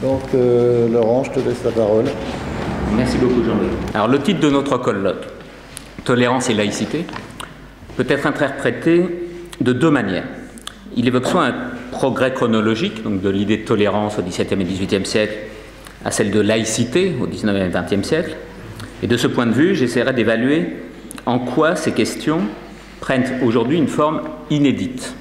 Donc, Laurent, je te laisse la parole. Merci beaucoup, Jean-Louis. Alors, le titre de notre colloque, Tolérance et laïcité, peut être interprété de deux manières. Il évoque soit un progrès chronologique, donc de l'idée de tolérance au XVIIe et XVIIIe siècle à celle de laïcité au XIXe et XXe siècle. Et de ce point de vue, j'essaierai d'évaluer en quoi ces questions prennent aujourd'hui une forme inédite.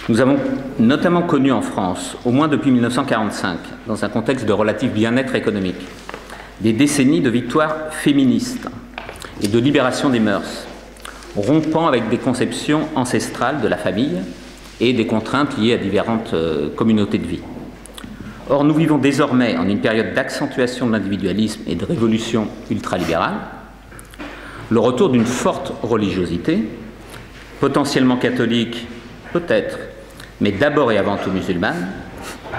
Nous avons notamment connu en France, au moins depuis 1945, dans un contexte de relatif bien-être économique, des décennies de victoires féministes et de libération des mœurs, rompant avec des conceptions ancestrales de la famille et des contraintes liées à différentes communautés de vie. Or, nous vivons désormais en une période d'accentuation de l'individualisme et de révolution ultralibérale, le retour d'une forte religiosité, potentiellement catholique, peut-être, mais d'abord et avant tout musulmane,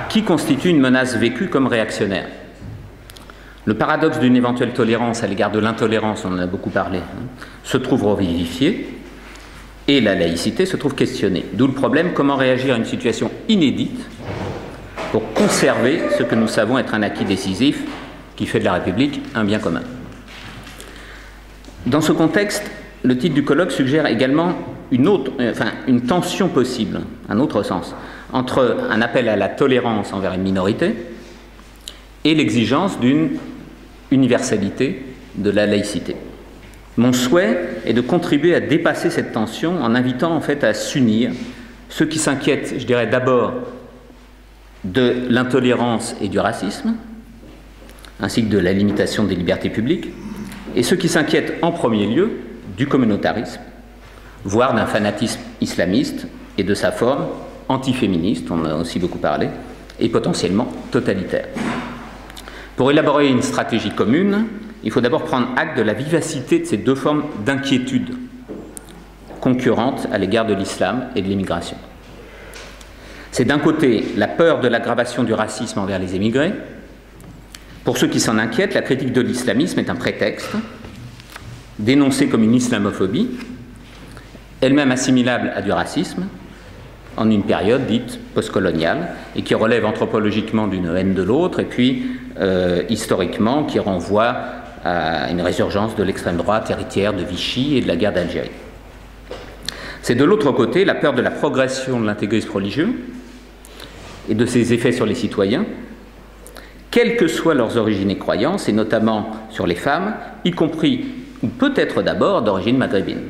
qui constitue une menace vécue comme réactionnaire. Le paradoxe d'une éventuelle tolérance à l'égard de l'intolérance, on en a beaucoup parlé, se trouve revivifié, et la laïcité se trouve questionnée. D'où le problème, comment réagir à une situation inédite pour conserver ce que nous savons être un acquis décisif qui fait de la République un bien commun. Dans ce contexte, le titre du colloque suggère également une tension possible, un autre sens, entre un appel à la tolérance envers une minorité et l'exigence d'une universalité de la laïcité. Mon souhait est de contribuer à dépasser cette tension en invitant en fait à s'unir ceux qui s'inquiètent, je dirais d'abord, de l'intolérance et du racisme, ainsi que de la limitation des libertés publiques, et ceux qui s'inquiètent en premier lieu du communautarisme, voire d'un fanatisme islamiste et de sa forme antiféministe, on en a aussi beaucoup parlé, et potentiellement totalitaire. Pour élaborer une stratégie commune, il faut d'abord prendre acte de la vivacité de ces deux formes d'inquiétude concurrentes à l'égard de l'islam et de l'immigration. C'est d'un côté la peur de l'aggravation du racisme envers les émigrés. Pour ceux qui s'en inquiètent, la critique de l'islamisme est un prétexte, dénoncé comme une islamophobie, elle-même assimilable à du racisme, en une période dite postcoloniale, et qui relève anthropologiquement d'une haine de l'autre, et puis historiquement qui renvoie à une résurgence de l'extrême droite héritière de Vichy et de la guerre d'Algérie. C'est de l'autre côté la peur de la progression de l'intégrisme religieux et de ses effets sur les citoyens, quelles que soient leurs origines et croyances, et notamment sur les femmes, y compris, ou peut-être d'abord, d'origine maghrébine.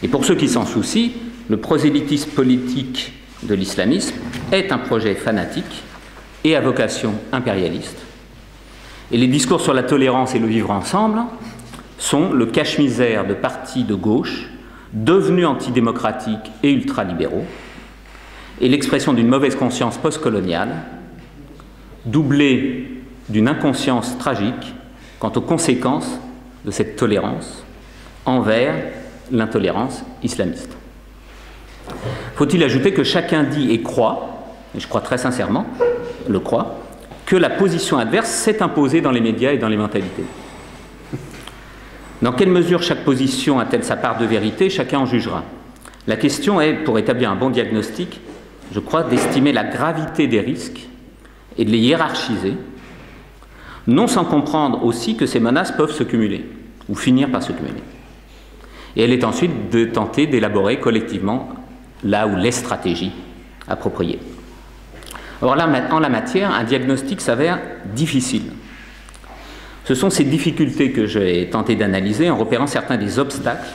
Et pour ceux qui s'en soucient, le prosélytisme politique de l'islamisme est un projet fanatique et à vocation impérialiste. Et les discours sur la tolérance et le vivre ensemble sont le cache-misère de partis de gauche devenus antidémocratiques et ultralibéraux, et l'expression d'une mauvaise conscience postcoloniale, doublée d'une inconscience tragique quant aux conséquences de cette tolérance envers l'intolérance islamiste. Faut-il ajouter que chacun dit et croit, et je crois très sincèrement, le croit, que la position adverse s'est imposée dans les médias et dans les mentalités. Dans quelle mesure chaque position a-t-elle sa part de vérité? Chacun en jugera. La question est, pour établir un bon diagnostic, je crois, d'estimer la gravité des risques et de les hiérarchiser, non sans comprendre aussi que ces menaces peuvent se cumuler, ou finir par se cumuler. Et elle est ensuite de tenter d'élaborer collectivement là où les stratégies appropriées. Or là, en la matière, un diagnostic s'avère difficile. Ce sont ces difficultés que j'ai tenté d'analyser en repérant certains des obstacles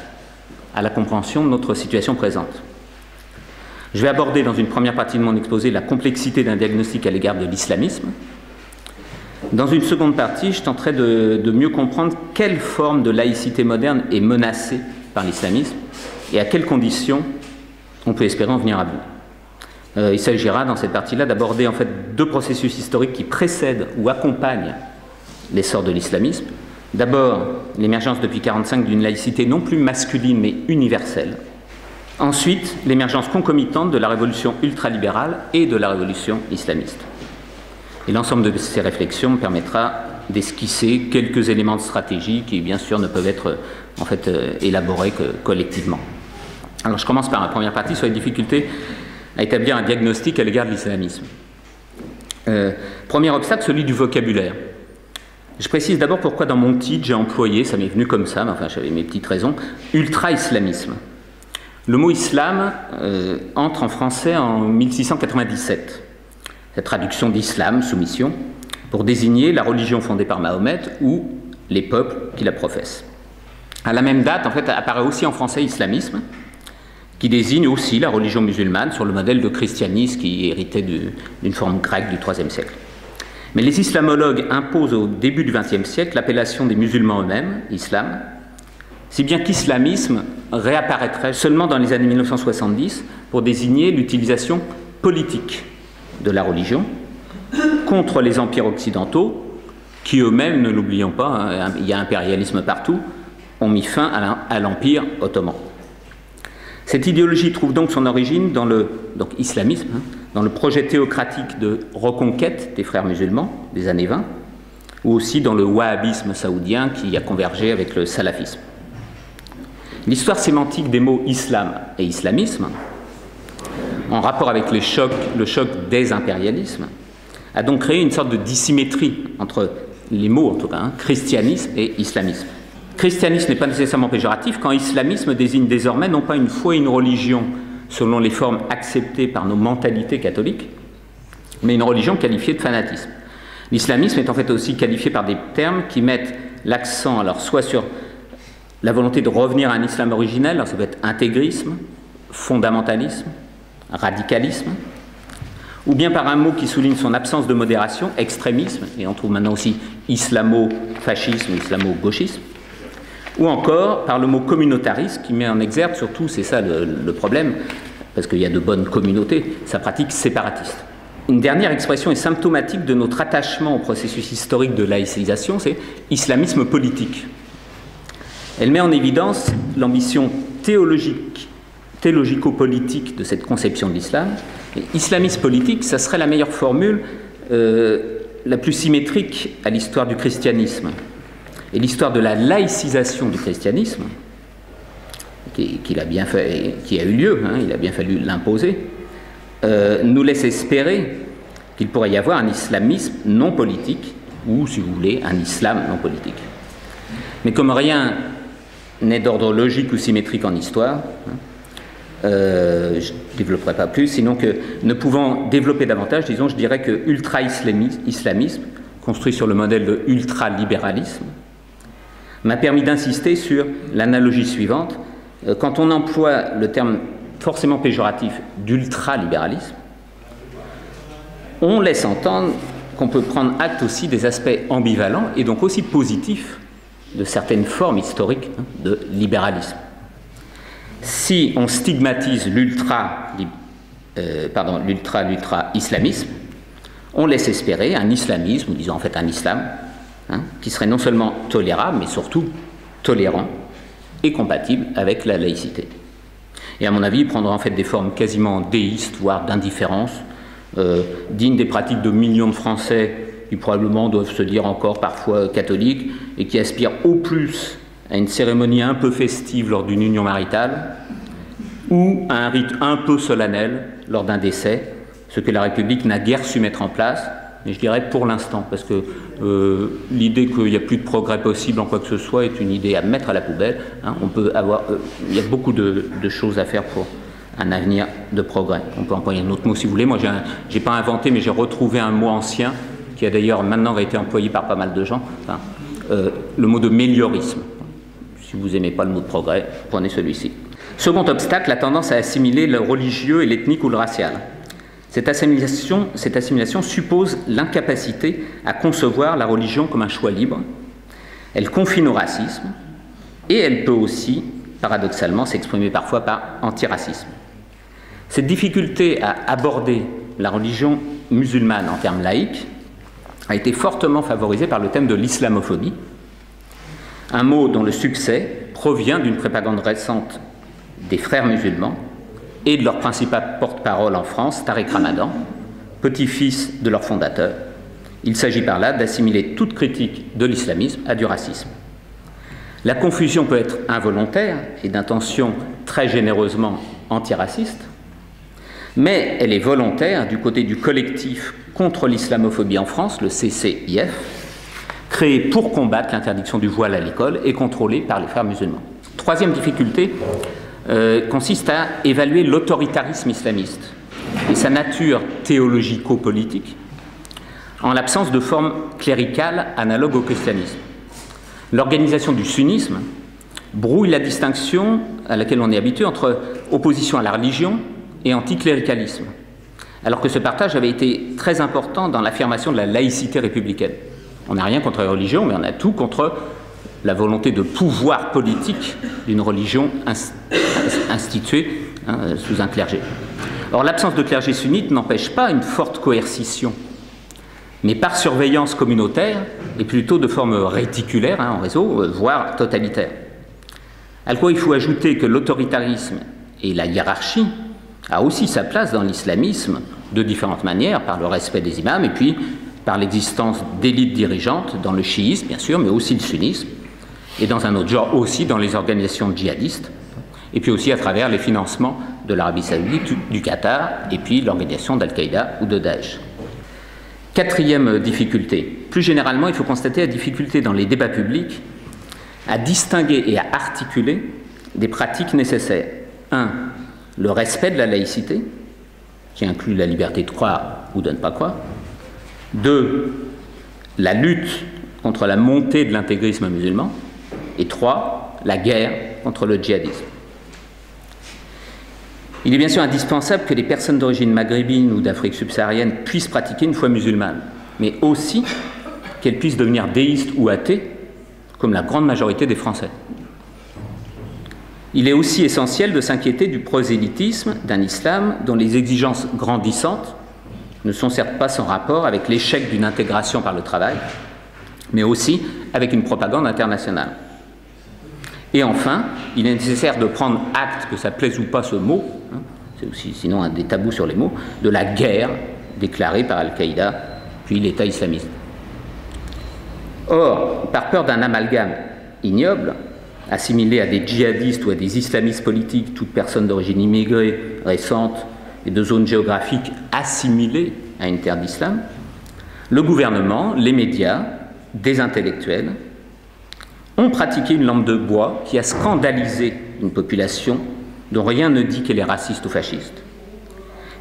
à la compréhension de notre situation présente. Je vais aborder dans une première partie de mon exposé la complexité d'un diagnostic à l'égard de l'islamisme. Dans une seconde partie, je tenterai de mieux comprendre quelle forme de laïcité moderne est menacée par l'islamisme et à quelles conditions on peut espérer en venir à bout. Il s'agira dans cette partie-là d'aborder en fait deux processus historiques qui précèdent ou accompagnent l'essor de l'islamisme. D'abord, l'émergence depuis 1945 d'une laïcité non plus masculine mais universelle. Ensuite, l'émergence concomitante de la révolution ultralibérale et de la révolution islamiste. Et l'ensemble de ces réflexions me permettra d'esquisser quelques éléments de stratégie qui, bien sûr, ne peuvent être en fait élaborés que collectivement. Alors, je commence par la première partie sur les difficultés à établir un diagnostic à l'égard de l'islamisme. Premier obstacle, celui du vocabulaire. Je précise d'abord pourquoi dans mon titre j'ai employé, ça m'est venu comme ça, mais enfin j'avais mes petites raisons, ultra-islamisme. Le mot islam entre en français en 1697. Cette traduction d'islam, soumission, pour désigner la religion fondée par Mahomet ou les peuples qui la professent. À la même date, en fait, apparaît aussi en français islamisme, qui désigne aussi la religion musulmane sur le modèle de christianisme qui héritait d'une forme grecque du IIIe siècle. Mais les islamologues imposent au début du XXe siècle l'appellation des musulmans eux-mêmes, islam, si bien qu'islamisme réapparaîtrait seulement dans les années 1970 pour désigner l'utilisation politique de la religion contre les empires occidentaux qui eux-mêmes, ne l'oublions pas, hein, il y a impérialisme partout, ont mis fin à l'empire ottoman. Cette idéologie trouve donc son origine dans le islamisme, hein, dans le projet théocratique de reconquête des frères musulmans des années 20, ou aussi dans le wahhabisme saoudien qui a convergé avec le salafisme. L'histoire sémantique des mots islam et islamisme, en rapport avec le choc des impérialismes, a donc créé une sorte de dissymétrie entre les mots, en tout cas, hein, christianisme et islamisme. Christianisme n'est pas nécessairement péjoratif quand islamisme désigne désormais non pas une foi et une religion selon les formes acceptées par nos mentalités catholiques, mais une religion qualifiée de fanatisme. L'islamisme est en fait aussi qualifié par des termes qui mettent l'accent alors soit sur la volonté de revenir à un islam originel, alors ça peut être intégrisme, fondamentalisme, radicalisme, ou bien par un mot qui souligne son absence de modération, extrémisme, et on trouve maintenant aussi islamo-fascisme, islamo-gauchisme, ou encore par le mot communautarisme qui met en exergue surtout, c'est ça le problème, parce qu'il y a de bonnes communautés, sa pratique séparatiste. Une dernière expression est symptomatique de notre attachement au processus historique de laïcisation, c'est islamisme politique. Elle met en évidence l'ambition théologico-politique de cette conception de l'islam. Et islamisme politique, ça serait la meilleure formule, la plus symétrique à l'histoire du christianisme. Et l'histoire de la laïcisation du christianisme, qui a eu lieu, hein, il a bien fallu l'imposer, nous laisse espérer qu'il pourrait y avoir un islamisme non politique, ou, si vous voulez, un islam non politique. Mais comme rien n'est d'ordre logique ou symétrique en histoire, je ne développerai pas plus, sinon que, ne pouvant développer davantage, disons, je dirais que ultra-islamisme, construit sur le modèle de ultra-libéralisme, m'a permis d'insister sur l'analogie suivante. Quand on emploie le terme forcément péjoratif d'ultralibéralisme, on laisse entendre qu'on peut prendre acte aussi des aspects ambivalents et donc aussi positifs de certaines formes historiques de libéralisme. Si on stigmatise l'ultra-islamisme, on laisse espérer un islamisme, ou disons en fait un islam, hein, qui serait non seulement tolérable, mais surtout tolérant et compatible avec la laïcité. Et à mon avis, il prendra en fait des formes quasiment déistes, voire d'indifférence, dignes des pratiques de millions de Français qui probablement doivent se dire encore parfois catholiques et qui aspirent au plus à une cérémonie un peu festive lors d'une union maritale ou à un rite un peu solennel lors d'un décès, ce que la République n'a guère su mettre en place, mais je dirais pour l'instant, parce que l'idée qu'il n'y a plus de progrès possible en quoi que ce soit est une idée à mettre à la poubelle. Hein, il y a beaucoup de choses à faire pour un avenir de progrès. On peut employer un autre mot si vous voulez. Moi, j'ai pas inventé, mais j'ai retrouvé un mot ancien qui a d'ailleurs maintenant été employé par pas mal de gens, enfin, le mot de méliorisme. Si vous n'aimez pas le mot de progrès, prenez celui-ci. Second obstacle, la tendance à assimiler le religieux et l'ethnique ou le racial. Cette assimilation suppose l'incapacité à concevoir la religion comme un choix libre. Elle confine au racisme et elle peut aussi, paradoxalement, s'exprimer parfois par antiracisme. Cette difficulté à aborder la religion musulmane en termes laïques a été fortement favorisée par le thème de l'islamophobie, un mot dont le succès provient d'une propagande récente des frères musulmans et de leur principal porte-parole en France, Tariq Ramadan, petit-fils de leur fondateur. Il s'agit par là d'assimiler toute critique de l'islamisme à du racisme. La confusion peut être involontaire et d'intention très généreusement antiraciste. Mais elle est volontaire du côté du collectif contre l'islamophobie en France, le CCIF, créé pour combattre l'interdiction du voile à l'école et contrôlé par les frères musulmans. Troisième difficulté consiste à évaluer l'autoritarisme islamiste et sa nature théologico-politique en l'absence de forme cléricale analogue au christianisme. L'organisation du sunnisme brouille la distinction à laquelle on est habitué entre opposition à la religion et anticléricalisme, alors que ce partage avait été très important dans l'affirmation de la laïcité républicaine. On n'a rien contre la religion, mais on a tout contre la volonté de pouvoir politique d'une religion instituée sous un clergé. Or, l'absence de clergé sunnite n'empêche pas une forte coercition, mais par surveillance communautaire et plutôt de forme réticulaire, en réseau, voire totalitaire. À quoi il faut ajouter que l'autoritarisme et la hiérarchie a aussi sa place dans l'islamisme de différentes manières, par le respect des imams et puis par l'existence d'élites dirigeantes dans le chiisme, bien sûr, mais aussi le sunnisme, et dans un autre genre aussi dans les organisations djihadistes, et puis aussi à travers les financements de l'Arabie Saoudite, du Qatar, et puis l'organisation d'Al-Qaïda ou de Daesh. Quatrième difficulté. Plus généralement, il faut constater la difficulté dans les débats publics à distinguer et à articuler des pratiques nécessaires. 1. Le respect de la laïcité, qui inclut la liberté de croire ou de ne pas croire. 2. La lutte contre la montée de l'intégrisme musulman. Et 3. La guerre contre le djihadisme. Il est bien sûr indispensable que les personnes d'origine maghrébine ou d'Afrique subsaharienne puissent pratiquer une foi musulmane, mais aussi qu'elles puissent devenir déistes ou athées, comme la grande majorité des Français. Il est aussi essentiel de s'inquiéter du prosélytisme d'un islam dont les exigences grandissantes ne sont certes pas sans rapport avec l'échec d'une intégration par le travail, mais aussi avec une propagande internationale. Et enfin, il est nécessaire de prendre acte, que ça plaise ou pas ce mot, c'est aussi sinon un des tabous sur les mots, de la guerre déclarée par Al-Qaïda, puis l'État islamiste. Or, par peur d'un amalgame ignoble, assimilé à des djihadistes ou à des islamistes politiques, toute personne d'origine immigrée récente et de zones géographiques assimilées à une terre d'islam, le gouvernement, les médias, des intellectuels ont pratiqué une lampe de bois qui a scandalisé une population dont rien ne dit qu'elle est raciste ou fasciste,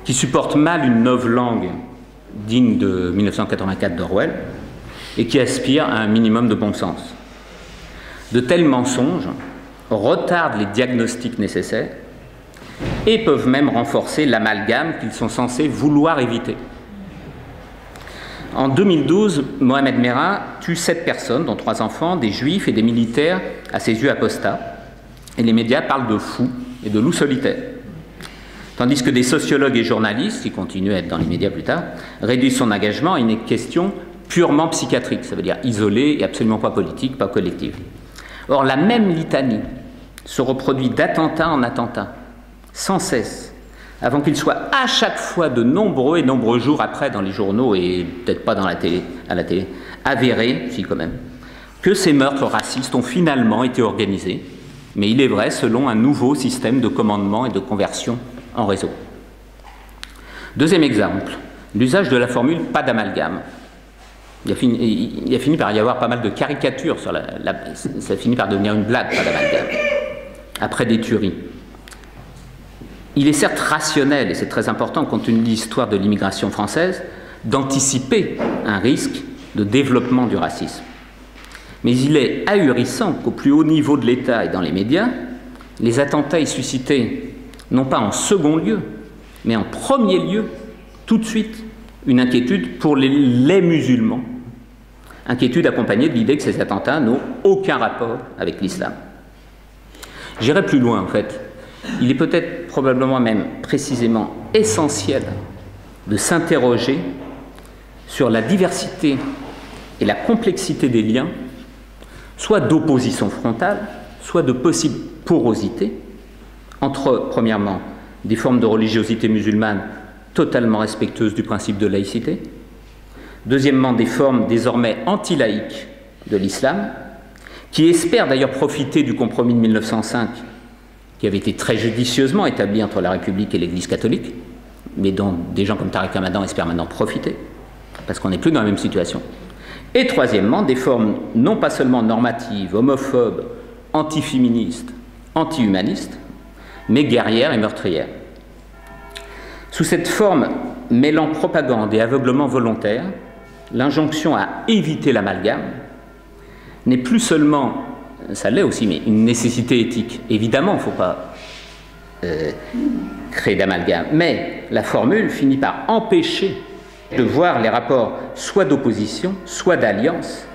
qui supporte mal une novlangue digne de 1984 d'Orwell et qui aspire à un minimum de bon sens. De tels mensonges retardent les diagnostics nécessaires et peuvent même renforcer l'amalgame qu'ils sont censés vouloir éviter. En 2012, Mohamed Merah tue 7 personnes, dont 3 enfants, des juifs et des militaires à ses yeux apostats, et les médias parlent de fous et de loups solitaires. Tandis que des sociologues et journalistes, qui continuent à être dans les médias plus tard, réduisent son engagement à une question purement psychiatrique, ça veut dire isolée et absolument pas politique, pas collective. Or, la même litanie se reproduit d'attentat en attentat, sans cesse, avant qu'il soit à chaque fois de nombreux et nombreux jours après dans les journaux et peut-être pas dans à la télé, avéré, si quand même, que ces meurtres racistes ont finalement été organisés, mais il est vrai selon un nouveau système de commandement et de conversion en réseau. Deuxième exemple, l'usage de la formule « pas d'amalgame ». Il a fini par y avoir pas mal de caricatures sur ça finit par devenir une blague, pas d'amalgame, après des tueries. Il est certes rationnel, et c'est très important compte tenu de l'histoire de l'immigration française, d'anticiper un risque de développement du racisme. Mais il est ahurissant qu'au plus haut niveau de l'État et dans les médias, les attentats aient suscité, non pas en second lieu, mais en premier lieu, tout de suite, une inquiétude pour les musulmans. Inquiétude accompagnée de l'idée que ces attentats n'ont aucun rapport avec l'islam. J'irai plus loin, en fait. Il est peut-être probablement même précisément essentiel de s'interroger sur la diversité et la complexité des liens, soit d'opposition frontale, soit de possible porosité, entre, premièrement, des formes de religiosité musulmane totalement respectueuses du principe de laïcité, deuxièmement, des formes désormais anti-laïques de l'islam, qui espèrent d'ailleurs profiter du compromis de 1905, qui avait été très judicieusement établi entre la République et l'Église catholique, mais dont des gens comme Tariq Ramadan espèrent maintenant profiter, parce qu'on n'est plus dans la même situation. Et troisièmement, des formes non pas seulement normatives, homophobes, antiféministes, anti-humanistes, mais guerrières et meurtrières. Sous cette forme mêlant propagande et aveuglement volontaire, l'injonction à éviter l'amalgame n'est plus seulement, ça l'est aussi, mais une nécessité éthique. Évidemment, il ne faut pas créer d'amalgame, mais la formule finit par empêcher de voir les rapports soit d'opposition, soit d'alliance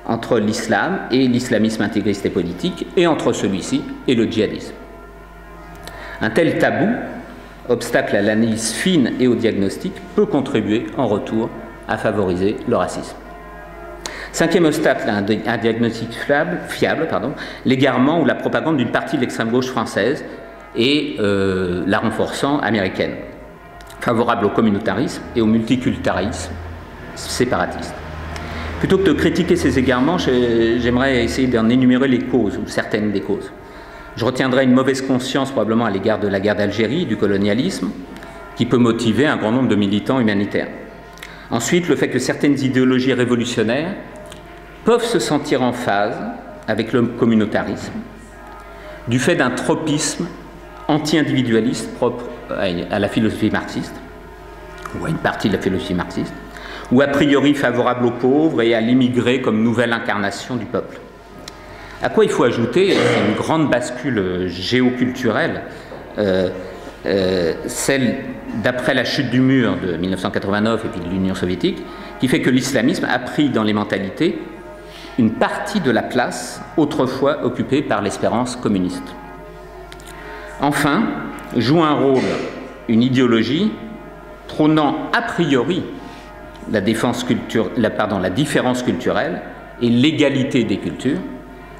entre l'islam et l'islamisme intégriste et politique, et entre celui-ci et le djihadisme. Un tel tabou, obstacle à l'analyse fine et au diagnostic, peut contribuer en retour à favoriser le racisme. Cinquième obstacle à un diagnostic fiable, l'égarement ou la propagande d'une partie de l'extrême gauche française et la renforçant américaine, favorable au communautarisme et au multiculturalisme séparatiste. Plutôt que de critiquer ces égarements, j'aimerais essayer d'en énumérer les causes, ou certaines des causes. Je retiendrai une mauvaise conscience probablement à l'égard de la guerre d'Algérie, du colonialisme, qui peut motiver un grand nombre de militants humanitaires. Ensuite, le fait que certaines idéologies révolutionnaires peuvent se sentir en phase avec le communautarisme, du fait d'un tropisme anti-individualiste propre à la philosophie marxiste, ou à une partie de la philosophie marxiste, ou a priori favorable aux pauvres et à l'immigré comme nouvelle incarnation du peuple. À quoi il faut ajouter une grande bascule géoculturelle, celle d'après la chute du mur de 1989 et puis de l'Union soviétique, qui fait que l'islamisme a pris dans les mentalités une partie de la place autrefois occupée par l'espérance communiste. Enfin, joue un rôle une idéologie prônant a priori la différence culturelle et l'égalité des cultures,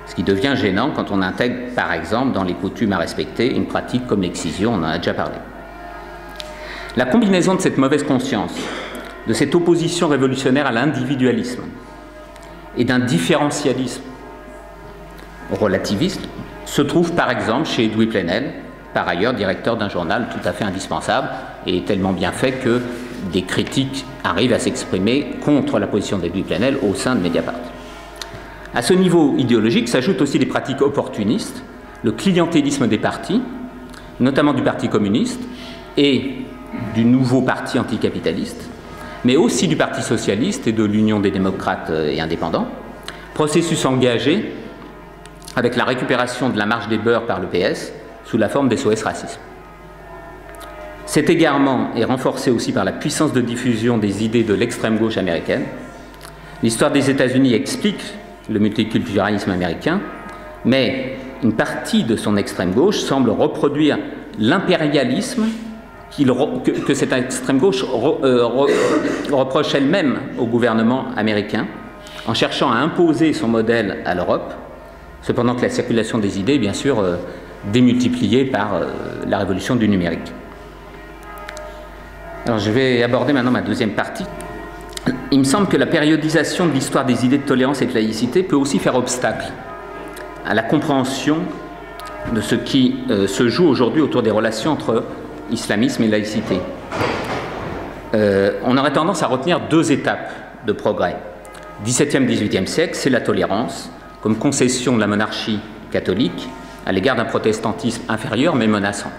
ce qui devient gênant quand on intègre, par exemple, dans les coutumes à respecter, une pratique comme l'excision, on en a déjà parlé. La combinaison de cette mauvaise conscience, de cette opposition révolutionnaire à l'individualisme et d'un différentialisme relativiste se trouve par exemple chez Edoui Plenel, par ailleurs directeur d'un journal tout à fait indispensable et tellement bien fait que des critiques arrivent à s'exprimer contre la position d'Edoui Plenel au sein de Mediapart. À ce niveau idéologique s'ajoutent aussi des pratiques opportunistes, le clientélisme des partis, notamment du Parti communiste et du nouveau parti anticapitaliste, mais aussi du Parti socialiste et de l'Union des démocrates et indépendants, processus engagé avec la récupération de la marge des beurs par le PS sous la forme des SOS racisme. Cet égarement est renforcé aussi par la puissance de diffusion des idées de l'extrême gauche américaine. L'histoire des États-Unis explique le multiculturalisme américain, mais une partie de son extrême gauche semble reproduire l'impérialisme que cette extrême gauche reproche elle-même au gouvernement américain, en cherchant à imposer son modèle à l'Europe, cependant que la circulation des idées est bien sûr démultipliée par la révolution du numérique. Alors je vais aborder maintenant ma deuxième partie. Il me semble que la périodisation de l'histoire des idées de tolérance et de laïcité peut aussi faire obstacle à la compréhension de ce qui se joue aujourd'hui autour des relations entre islamisme et laïcité. On aurait tendance à retenir deux étapes de progrès. 17e, 18e siècle, c'est la tolérance, comme concession de la monarchie catholique à l'égard d'un protestantisme inférieur mais menaçant.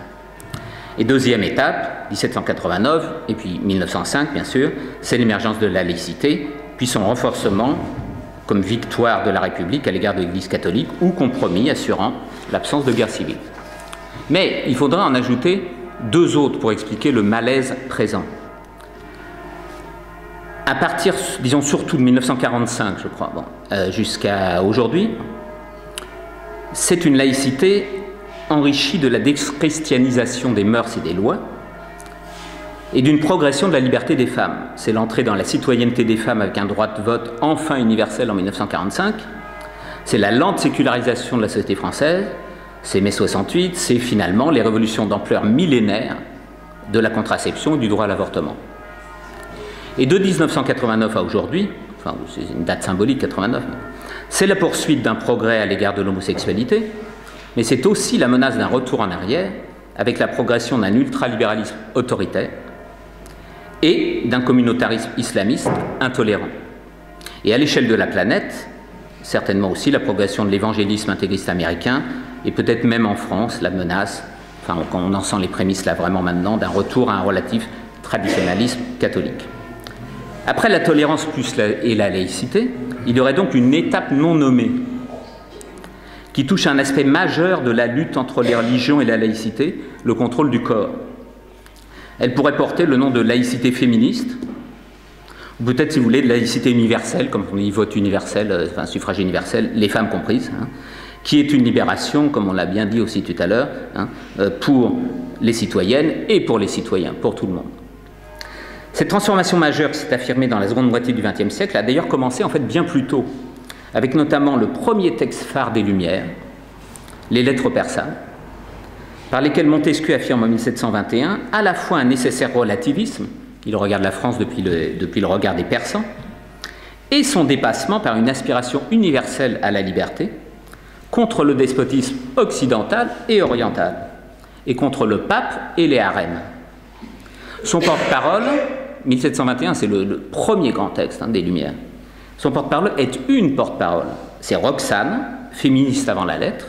Et deuxième étape, 1789 et puis 1905 bien sûr, c'est l'émergence de la laïcité, puis son renforcement comme victoire de la République à l'égard de l'Église catholique ou compromis assurant l'absence de guerre civile. Mais il faudra en ajouter deux autres pour expliquer le malaise présent. À partir, disons surtout de 1945, je crois, jusqu'à aujourd'hui, c'est une laïcité enrichie de la déchristianisation des mœurs et des lois et d'une progression de la liberté des femmes. C'est l'entrée dans la citoyenneté des femmes avec un droit de vote enfin universel en 1945. C'est la lente sécularisation de la société française. C'est mai 68. C'est finalement les révolutions d'ampleur millénaire de la contraception et du droit à l'avortement. Et de 1989 à aujourd'hui, enfin c'est une date symbolique, 89, c'est la poursuite d'un progrès à l'égard de l'homosexualité, mais c'est aussi la menace d'un retour en arrière avec la progression d'un ultralibéralisme autoritaire et d'un communautarisme islamiste intolérant. Et à l'échelle de la planète, certainement aussi la progression de l'évangélisme intégriste américain, et peut-être même en France, la menace, enfin on en sent les prémices là vraiment maintenant, d'un retour à un relatif traditionnalisme catholique. Après la tolérance et la laïcité, il y aurait donc une étape non nommée qui touche à un aspect majeur de la lutte entre les religions et la laïcité, le contrôle du corps. Elle pourrait porter le nom de laïcité féministe, ou peut-être, si vous voulez, de laïcité universelle, comme on dit vote universel, enfin suffrage universel, les femmes comprises, qui est une libération, comme on l'a bien dit aussi tout à l'heure, pour les citoyennes et pour les citoyens, pour tout le monde. Cette transformation majeure qui s'est affirmée dans la seconde moitié du XXe siècle a d'ailleurs commencé en fait bien plus tôt, avec notamment le premier texte phare des Lumières, les Lettres persanes, par lesquelles Montesquieu affirme en 1721 à la fois un nécessaire relativisme, il regarde la France depuis le regard des Persans, et son dépassement par une aspiration universelle à la liberté, contre le despotisme occidental et oriental, et contre le pape et les harems. Son porte-parole, 1721, c'est le premier grand texte des Lumières. Son porte-parole est une porte-parole. C'est Roxane, féministe avant la lettre,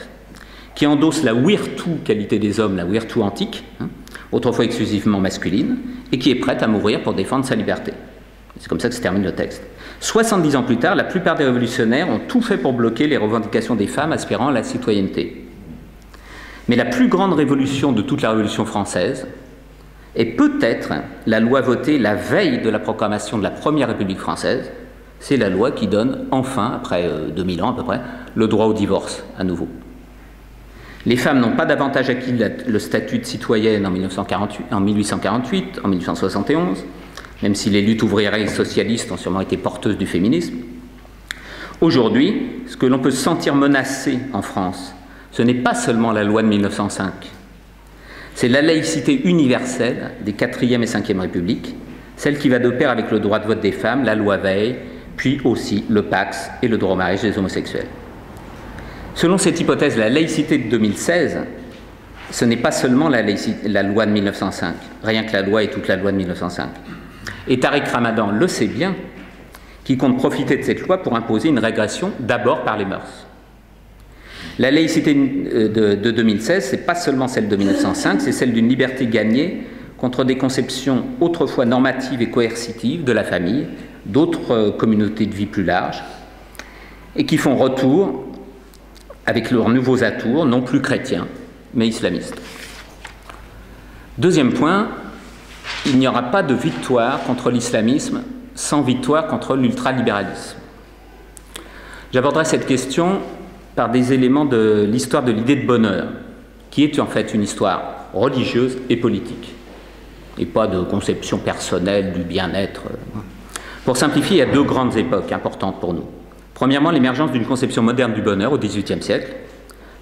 qui endosse la virtu, qualité des hommes, la virtu antique, autrefois exclusivement masculine, et qui est prête à mourir pour défendre sa liberté. C'est comme ça que se termine le texte. 70 ans plus tard, la plupart des révolutionnaires ont tout fait pour bloquer les revendications des femmes aspirant à la citoyenneté. Mais la plus grande révolution de toute la Révolution française est peut-être la loi votée la veille de la proclamation de la Première République française. C'est la loi qui donne enfin, après 2000 ans à peu près, le droit au divorce à nouveau. Les femmes n'ont pas davantage acquis le statut de citoyenne en 1848, en 1871, même si les luttes ouvrières et socialistes ont sûrement été porteuses du féminisme. Aujourd'hui, ce que l'on peut sentir menacé en France, ce n'est pas seulement la loi de 1905, c'est la laïcité universelle des 4e et 5e Républiques, celle qui va de pair avec le droit de vote des femmes, la loi Veil, puis aussi le Pax et le droit au mariage des homosexuels. Selon cette hypothèse, la laïcité de 2016, ce n'est pas seulement la loi de 1905, rien que la loi et toute la loi de 1905. Et Tariq Ramadan le sait bien, qui compte profiter de cette loi pour imposer une régression d'abord par les mœurs. La laïcité de 2016, ce n'est pas seulement celle de 1905, c'est celle d'une liberté gagnée contre des conceptions autrefois normatives et coercitives de la famille, d'autres communautés de vie plus larges, et qui font retour avec leurs nouveaux atours, non plus chrétiens, mais islamistes. Deuxième point, il n'y aura pas de victoire contre l'islamisme sans victoire contre l'ultralibéralisme. J'aborderai cette question par des éléments de l'histoire de l'idée de bonheur, qui est en fait une histoire religieuse et politique, et pas de conception personnelle du bien-être. Pour simplifier, il y a deux grandes époques importantes pour nous. Premièrement, l'émergence d'une conception moderne du bonheur au XVIIIe siècle,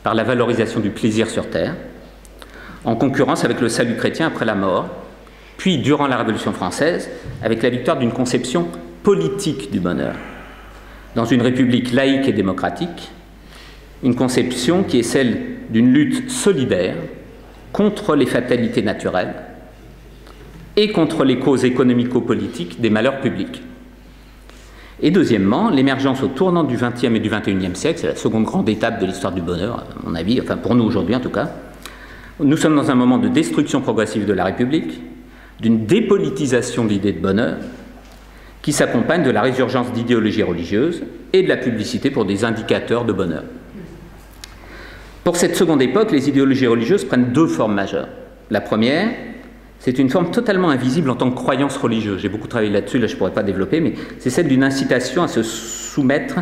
par la valorisation du plaisir sur terre, en concurrence avec le salut chrétien après la mort, puis durant la Révolution française, avec la victoire d'une conception politique du bonheur. Dans une république laïque et démocratique, une conception qui est celle d'une lutte solidaire contre les fatalités naturelles et contre les causes économico-politiques des malheurs publics. Et deuxièmement, l'émergence au tournant du XXe et du XXIe siècle, c'est la seconde grande étape de l'histoire du bonheur, à mon avis, enfin pour nous aujourd'hui en tout cas. Nous sommes dans un moment de destruction progressive de la République, d'une dépolitisation de l'idée de bonheur, qui s'accompagne de la résurgence d'idéologies religieuses et de la publicité pour des indicateurs de bonheur. Pour cette seconde époque, les idéologies religieuses prennent deux formes majeures. La première, c'est une forme totalement invisible en tant que croyance religieuse. J'ai beaucoup travaillé là-dessus, là je ne pourrais pas développer, mais c'est celle d'une incitation à se soumettre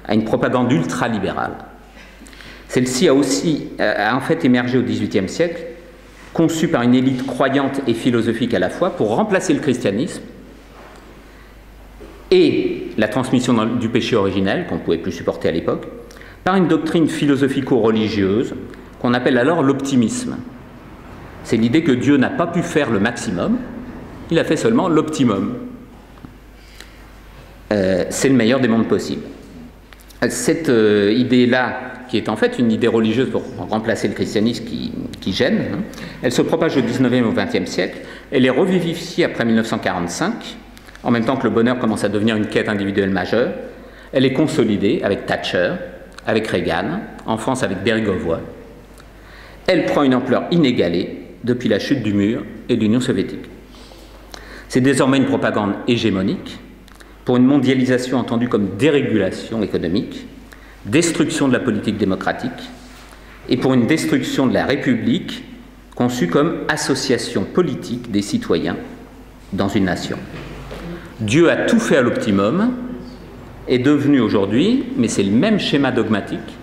à une propagande ultralibérale. Celle-ci a en fait émergé au XVIIIe siècle, conçue par une élite croyante et philosophique à la fois, pour remplacer le christianisme et la transmission du péché originel, qu'on ne pouvait plus supporter à l'époque, par une doctrine philosophico-religieuse qu'on appelle alors l'optimisme. C'est l'idée que Dieu n'a pas pu faire le maximum, il a fait seulement l'optimum. C'est le meilleur des mondes possibles. Cette idée-là, qui est en fait une idée religieuse pour remplacer le christianisme, qui qui gêne. Elle se propage au XIXe au XXe siècle. Elle est revivifiée après 1945, en même temps que le bonheur commence à devenir une quête individuelle majeure. Elle est consolidée avec Thatcher, avec Reagan, en France avec Bérégovoy. Elle prend une ampleur inégalée depuis la chute du mur et de l'Union soviétique. C'est désormais une propagande hégémonique pour une mondialisation entendue comme dérégulation économique, destruction de la politique démocratique et pour une destruction de la République conçue comme association politique des citoyens dans une nation. Dieu a tout fait à l'optimum, est devenu aujourd'hui, mais c'est le même schéma dogmatique,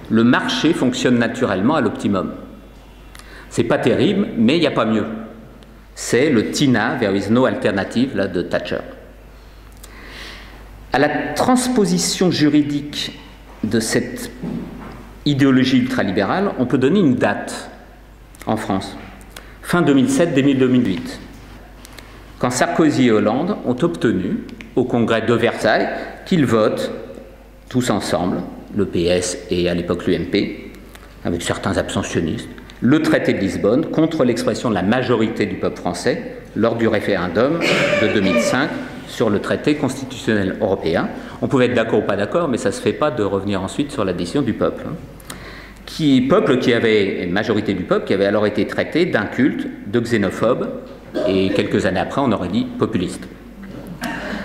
le marché fonctionne naturellement à l'optimum. C'est pas terrible, mais il n'y a pas mieux. C'est le TINA, there is no alternative, là, de Thatcher. À la transposition juridique de cette idéologie ultralibérale, on peut donner une date en France, fin 2007, début 2008, quand Sarkozy et Hollande ont obtenu, au congrès de Versailles, qu'ils votent tous ensemble, le PS et à l'époque l'UMP, avec certains abstentionnistes, le traité de Lisbonne contre l'expression de la majorité du peuple français lors du référendum de 2005 sur le traité constitutionnel européen. On pouvait être d'accord ou pas d'accord, mais ça ne se fait pas de revenir ensuite sur la décision du peuple. Majorité du peuple, qui avait alors été traité d'inculte, de xénophobe, et quelques années après, on aurait dit populiste.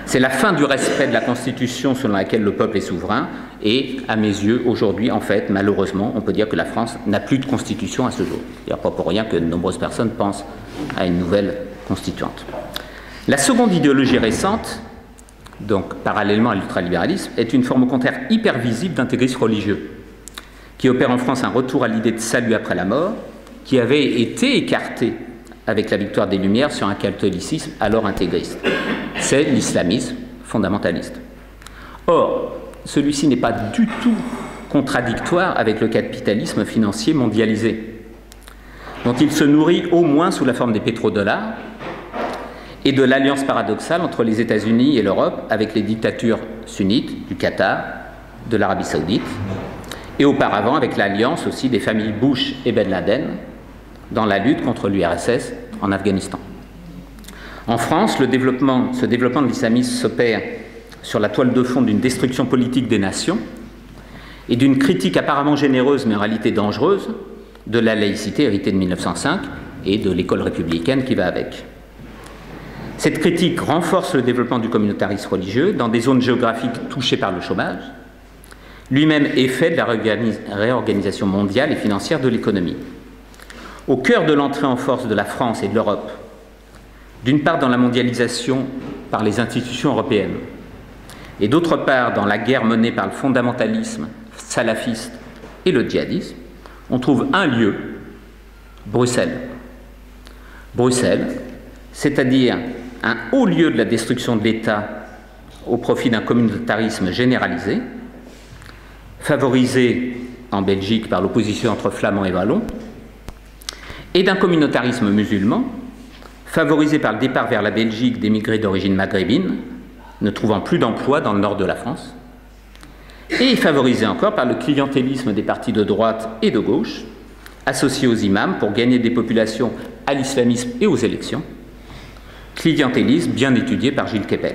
C'est la fin du respect de la Constitution selon laquelle le peuple est souverain, et à mes yeux, aujourd'hui, en fait, malheureusement, on peut dire que la France n'a plus de Constitution à ce jour. Il n'y a pas pour rien que de nombreuses personnes pensent à une nouvelle constituante. La seconde idéologie récente, donc parallèlement à l'ultralibéralisme, est une forme au contraire hyper visible d'intégrisme religieux, qui opère en France un retour à l'idée de salut après la mort, qui avait été écarté avec la victoire des Lumières sur un catholicisme alors intégriste. C'est l'islamisme fondamentaliste. Or, celui-ci n'est pas du tout contradictoire avec le capitalisme financier mondialisé, dont il se nourrit au moins sous la forme des pétrodollars et de l'alliance paradoxale entre les États-Unis et l'Europe avec les dictatures sunnites du Qatar, de l'Arabie saoudite, et auparavant avec l'alliance aussi des familles Bush et Ben Laden dans la lutte contre l'URSS en Afghanistan. En France, ce développement de l'islamisme s'opère sur la toile de fond d'une destruction politique des nations et d'une critique apparemment généreuse mais en réalité dangereuse de la laïcité héritée de 1905 et de l'école républicaine qui va avec. Cette critique renforce le développement du communautarisme religieux dans des zones géographiques touchées par le chômage, lui-même effet de la réorganisation mondiale et financière de l'économie. Au cœur de l'entrée en force de la France et de l'Europe, d'une part dans la mondialisation par les institutions européennes, et d'autre part dans la guerre menée par le fondamentalisme salafiste et le djihadisme, on trouve un lieu, Bruxelles. Bruxelles, c'est-à-dire un haut lieu de la destruction de l'État au profit d'un communautarisme généralisé, favorisé en Belgique par l'opposition entre flamands et wallons, et d'un communautarisme musulman, favorisé par le départ vers la Belgique d'émigrés d'origine maghrébine, ne trouvant plus d'emploi dans le nord de la France, et favorisé encore par le clientélisme des partis de droite et de gauche, associés aux imams pour gagner des populations à l'islamisme et aux élections, clientélisme bien étudié par Gilles Kepel.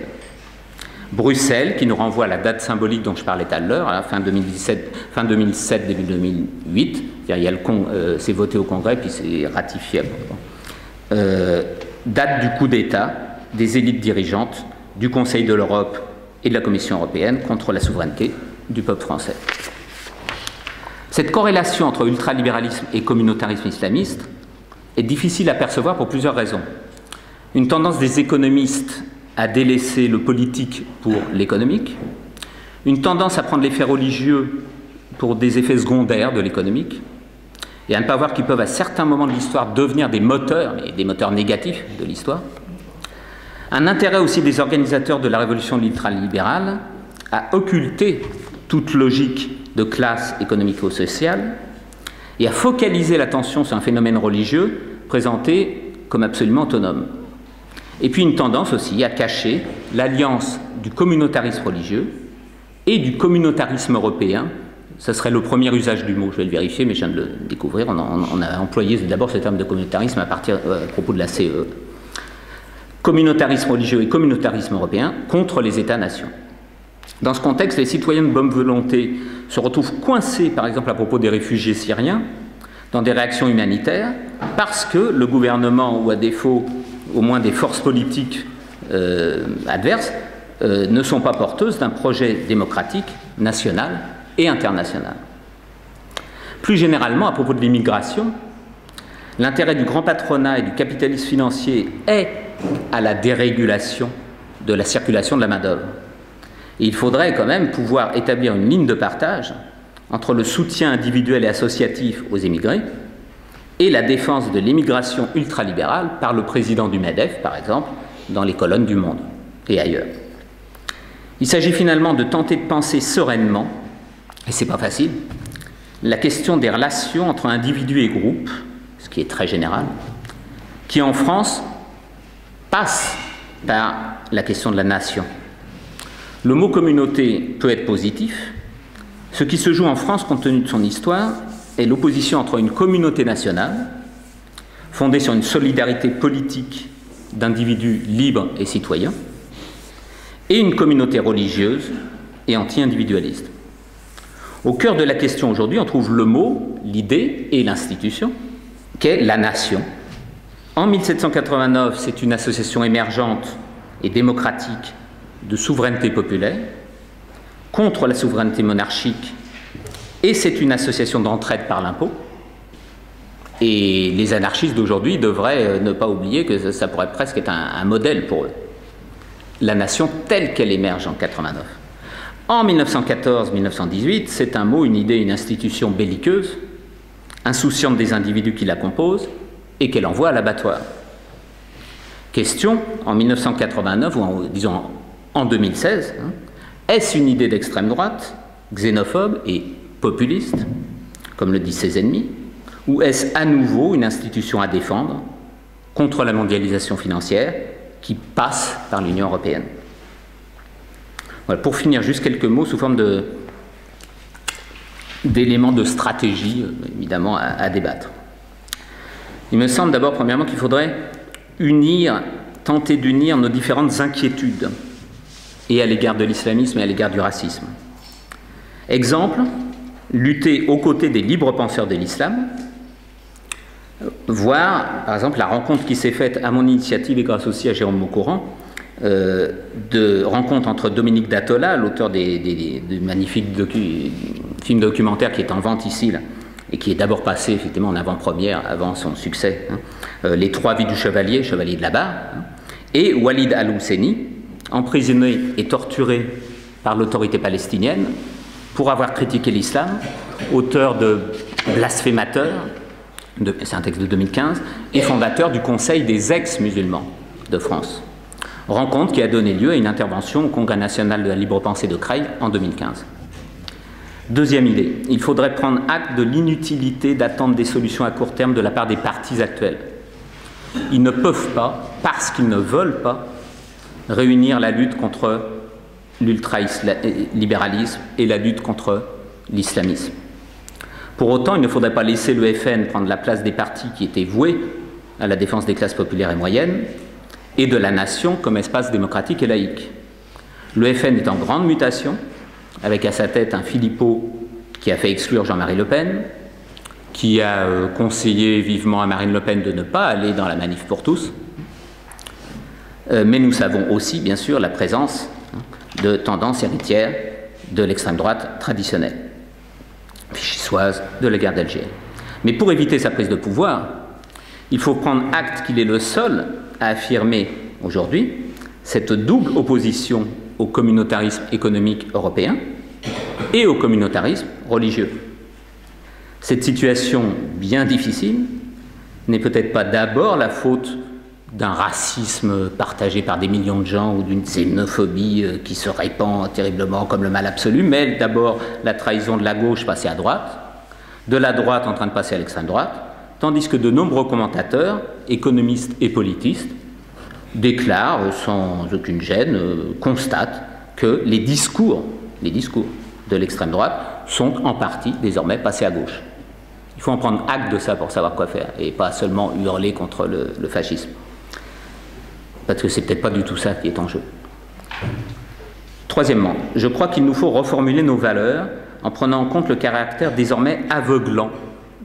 Bruxelles, qui nous renvoie à la date symbolique dont je parlais tout à l'heure, à la fin 2007, début 2008, c'est voté au Congrès puis c'est ratifié. Date du coup d'État des élites dirigeantes du Conseil de l'Europe et de la Commission européenne contre la souveraineté du peuple français. Cette corrélation entre ultralibéralisme et communautarisme islamiste est difficile à percevoir pour plusieurs raisons. Une tendance des économistes à délaisser le politique pour l'économique, une tendance à prendre les faits religieux pour des effets secondaires de l'économique, et à ne pas voir qu'ils peuvent à certains moments de l'histoire devenir des moteurs, mais des moteurs négatifs de l'histoire. Un intérêt aussi des organisateurs de la révolution ultralibérale à occulter toute logique de classe économico-sociale et à focaliser l'attention sur un phénomène religieux présenté comme absolument autonome. Et puis une tendance aussi à cacher l'alliance du communautarisme religieux et du communautarisme européen Ce serait le premier usage du mot, je vais le vérifier, mais je viens de le découvrir. On a employé d'abord ce terme de communautarisme à propos de la CEE. Communautarisme religieux et communautarisme européen contre les États-nations. Dans ce contexte, les citoyens de bonne volonté se retrouvent coincés, par exemple à propos des réfugiés syriens, dans des réactions humanitaires, parce que le gouvernement, ou à défaut au moins des forces politiques adverses, ne sont pas porteuses d'un projet démocratique, national et international. Plus généralement, à propos de l'immigration, l'intérêt du grand patronat et du capitalisme financier est à la dérégulation de la circulation de la main-d'œuvre. Il faudrait quand même pouvoir établir une ligne de partage entre le soutien individuel et associatif aux émigrés et la défense de l'immigration ultralibérale par le président du MEDEF, par exemple, dans les colonnes du Monde et ailleurs. Il s'agit finalement de tenter de penser sereinement, et c'est pas facile, la question des relations entre individus et groupes, ce qui est très général, qui en France passe par la question de la nation. Le mot communauté peut être positif. Ce qui se joue en France, compte tenu de son histoire, est l'opposition entre une communauté nationale, fondée sur une solidarité politique d'individus libres et citoyens, et une communauté religieuse et anti-individualiste. Au cœur de la question aujourd'hui, on trouve le mot, l'idée et l'institution, qu'est la nation. En 1789, c'est une association émergente et démocratique de souveraineté populaire contre la souveraineté monarchique, et c'est une association d'entraide par l'impôt. Et les anarchistes d'aujourd'hui devraient ne pas oublier que ça pourrait presque être un modèle pour eux. La nation telle qu'elle émerge en 89. En 1914-1918, c'est un mot, une idée, une institution belliqueuse, insouciante des individus qui la composent et qu'elle envoie à l'abattoir. Question, en 1989, ou disons en 2016, est-ce une idée d'extrême droite, xénophobe et populiste, comme le disent ses ennemis, ou est-ce à nouveau une institution à défendre contre la mondialisation financière qui passe par l'Union européenne? Voilà, pour finir, juste quelques mots sous forme d'éléments de stratégie, évidemment, à débattre. Il me semble d'abord, premièrement, qu'il faudrait tenter d'unir nos différentes inquiétudes, et à l'égard de l'islamisme et à l'égard du racisme. Exemple, lutter aux côtés des libres penseurs de l'islam, voir, par exemple, la rencontre qui s'est faite à mon initiative et grâce aussi à Jérôme Maucourant, de rencontre entre Dominique Datola, l'auteur des magnifiques films documentaires qui est en vente ici, là, et qui est d'abord passé effectivement en avant-première avant son succès, Les 3 vies du chevalier, chevalier de la barre, et Walid Al-Husseini, emprisonné et torturé par l'autorité palestinienne pour avoir critiqué l'islam, auteur de Blasphémateur, c'est un texte de 2015, et fondateur du Conseil des ex-musulmans de France. Rencontre qui a donné lieu à une intervention au Congrès national de la libre pensée de Creil en 2015. Deuxième idée, il faudrait prendre acte de l'inutilité d'attendre des solutions à court terme de la part des partis actuels. Ils ne peuvent pas, parce qu'ils ne veulent pas, réunir la lutte contre l'ultralibéralisme et la lutte contre l'islamisme. Pour autant, il ne faudrait pas laisser le FN prendre la place des partis qui étaient voués à la défense des classes populaires et moyennes et de la nation comme espace démocratique et laïque. Le FN est en grande mutation, avec à sa tête un Philippot qui a fait exclure Jean-Marie Le Pen, qui a conseillé vivement à Marine Le Pen de ne pas aller dans la manif pour tous. Mais nous savons aussi, bien sûr, la présence de tendances héritières de l'extrême droite traditionnelle, vichysoise de la guerre d'Algérie. Mais pour éviter sa prise de pouvoir, il faut prendre acte qu'il est le seul à affirmer aujourd'hui cette double opposition au communautarisme économique européen et au communautarisme religieux. Cette situation bien difficile n'est peut-être pas d'abord la faute d'un racisme partagé par des millions de gens ou d'une xénophobie qui se répand terriblement comme le mal absolu, mais d'abord la trahison de la gauche passée à droite, de la droite en train de passer à l'extrême droite, tandis que de nombreux commentateurs, économistes et politistes, déclarent sans aucune gêne, constatent que les discours de l'extrême droite sont en partie désormais passés à gauche. Il faut en prendre acte de ça pour savoir quoi faire, et pas seulement hurler contre le fascisme. Parce que c'est peut-être pas du tout ça qui est en jeu. Troisièmement, je crois qu'il nous faut reformuler nos valeurs en prenant en compte le caractère désormais aveuglant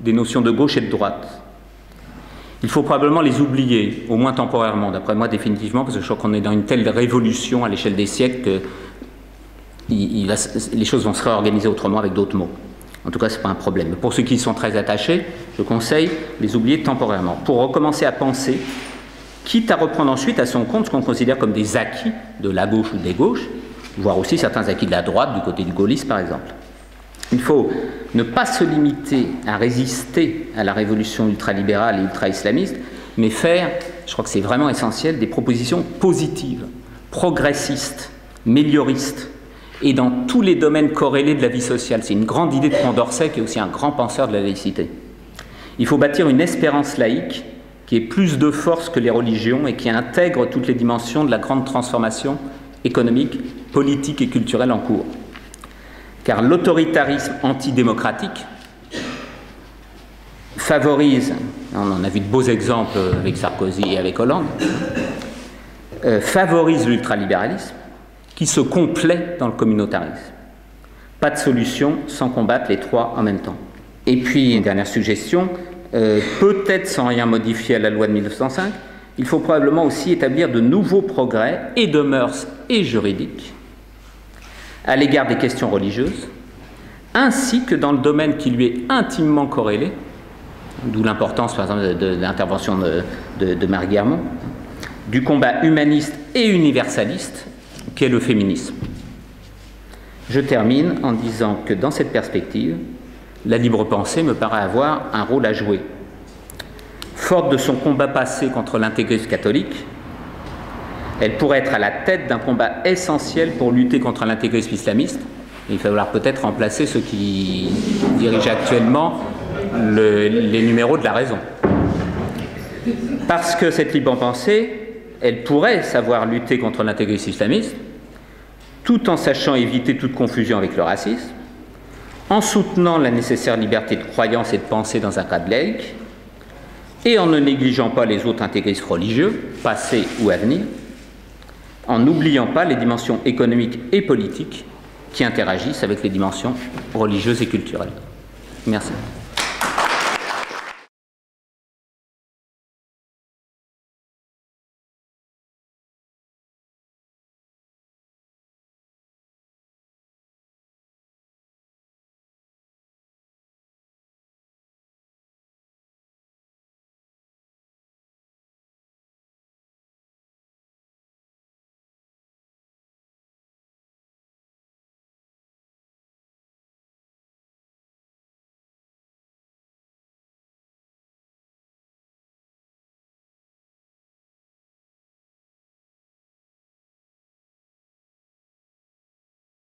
des notions de gauche et de droite. Il faut probablement les oublier, au moins temporairement, d'après moi définitivement, parce que je crois qu'on est dans une telle révolution à l'échelle des siècles que les choses vont se réorganiser autrement avec d'autres mots. En tout cas, ce n'est pas un problème. Mais pour ceux qui y sont très attachés, je conseille de les oublier temporairement, pour recommencer à penser, quitte à reprendre ensuite à son compte ce qu'on considère comme des acquis de la gauche ou des gauches, voire aussi certains acquis de la droite, du côté du gaullisme par exemple. Il faut ne pas se limiter à résister à la révolution ultralibérale et ultra-islamiste, mais faire, je crois que c'est vraiment essentiel, des propositions positives, progressistes, mélioristes, et dans tous les domaines corrélés de la vie sociale. C'est une grande idée de Condorcet, qui est aussi un grand penseur de la laïcité. Il faut bâtir une espérance laïque qui ait plus de force que les religions et qui intègre toutes les dimensions de la grande transformation économique, politique et culturelle en cours. Car l'autoritarisme antidémocratique favorise, on en a vu de beaux exemples avec Sarkozy et avec Hollande, favorise l'ultralibéralisme qui se complaît dans le communautarisme. Pas de solution sans combattre les trois en même temps. Et puis, une dernière suggestion, peut-être sans rien modifier à la loi de 1905, il faut probablement aussi établir de nouveaux progrès, et de mœurs et juridiques, à l'égard des questions religieuses, ainsi que dans le domaine qui lui est intimement corrélé, d'où l'importance, par exemple, de l'intervention de Marie Guermont, du combat humaniste et universaliste, qu'est le féminisme. Je termine en disant que dans cette perspective, la libre pensée me paraît avoir un rôle à jouer. Forte de son combat passé contre l'intégrisme catholique, elle pourrait être à la tête d'un combat essentiel pour lutter contre l'intégrisme islamiste. Il va falloir peut-être remplacer ceux qui dirigent actuellement les numéros de la raison. Parce que cette libre pensée, elle pourrait savoir lutter contre l'intégrisme islamiste, tout en sachant éviter toute confusion avec le racisme, en soutenant la nécessaire liberté de croyance et de pensée dans un cadre laïque, et en ne négligeant pas les autres intégrismes religieux, passés ou à venir, en n'oubliant pas les dimensions économiques et politiques qui interagissent avec les dimensions religieuses et culturelles. Merci.